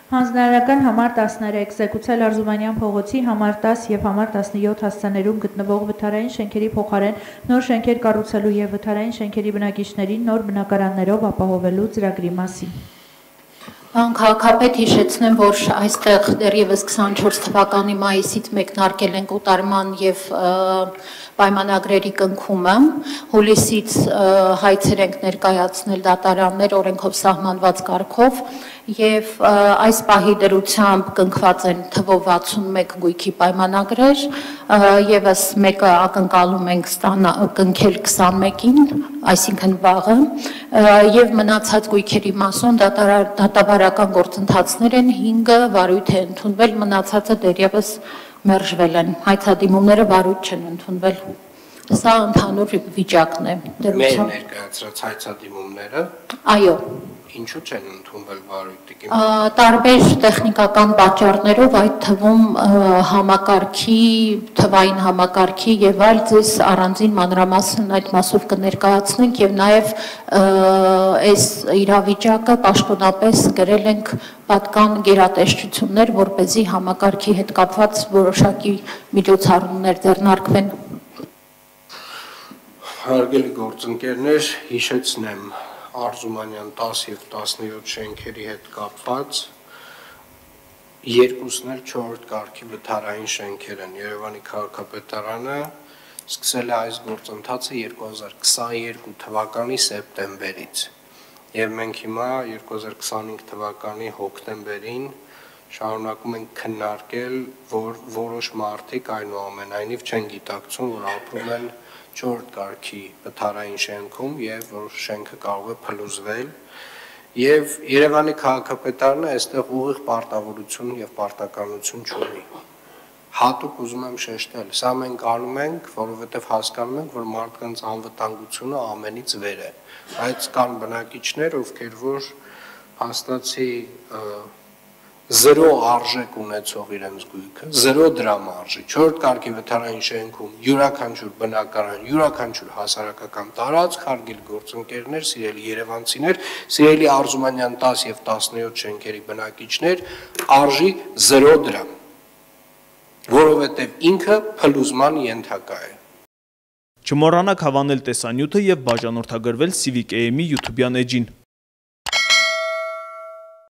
Հանձնարարական համար 13 Զեկուցել Արզումանյան փողոցի համար 10 և համար 17 հասցեներում գտնվող վթարային շենքերի փոխարեն նոր շենքեր կառուցելու և վթարային շենքերի բնակիչներին նոր բնակարաններով ապահովելու ծրագրի մասին։ Քաղաքապետ հիշեցնեմ, որ այստեղ դեռևս 24 թվականի մայիսից մեկնարկել են կոտարման և պայմանագրերի կնքումը, հուլիսից հայցեր ենք ներկայացնել դատարաններ օրենքով սահմանված կարգով և այս պահի դրությամբ կնքված են թվով 61 գույքի պայմանագրեր, ևս մեկը ակնկալում ենք կնքել 21-ին, այսինքն վաղը, և մնացած գույքերի մասում դատավարական գործընթացներ են 5-ը վարույթ է ընդունվել, մնացածը դեռևս մերժվել են, հայցադիմումները վարույթ չեն ընդունվել։ Սա ընդհանուր վիճակն է։ Մեր ներկայացրած հայցադիմումները։ Այո։ Ինչու չեն ընդունվել վարույթ։ Տարբեր տեխնիկական պատճառներով, այդ թվում համակարգի, թվային համակարգի և այլ ձեզ առանձին մանրամասն այդ մասով կներկայացնենք և նաև այս իրավիճակը պաշտոնապես գրել ենք պատկան գերատեսչություններ, որպեսզի համակարգի հետ կապված որոշակի միջոցառումներ ձեռնարկվեն։ Հարգելի գործընկերներ, հիշեցնեմ Արզումանյան 10 և 17 շենքերի հետ կապված երկուսն էլ 4-րդ կարգի վթարային շենքեր են։ Երևանի քաղաքապետարանը սկսել է այս գործընթացը 2022 թվականի սեպտեմբերից և մենք հիմա 2025 թվականի հոկտեմբերին շարունակում ենք քննարկել, որ որոշ մարդիկ այնուամենայնիվ չեն գիտակցում, որ ապրում են 4-րդ կարգի վթարային շենքում և որ շենքը կարող է փլուզվել և Երևանի քաղաքապետարանը այստեղ ուղիղ պարտավորություն և պարտականություն չունի։ Հատուկ ուզում եմ շեշտել, սա մենք անում ենք, որովհետև հասկանում ենք, որ մարդկանց անվտանգությունը ամենից վեր է, բայց կան բնակիչներ, ովքեր որ հաստատի 0 արժեք ունեցող իրենց գույքը, 0 դրամ արժի, 4-րդ կարգի վթարային շենքում յուրաքանչյուր բնակարան, յուրաքանչյուր հասարակական տարածք, հարգելի գործընկերներ, սիրելի երևանցիներ, սիրելի Արզումանյան 10 և 17 շենքերի բնակիչներ, արժի 0 դրամ, որովհետև ինքը փլուզման ենթակա է։ Չմոռանաք հավանել տեսանյութը և բաժանորդագրվել Civic AM-ի YouTube-յան էջին։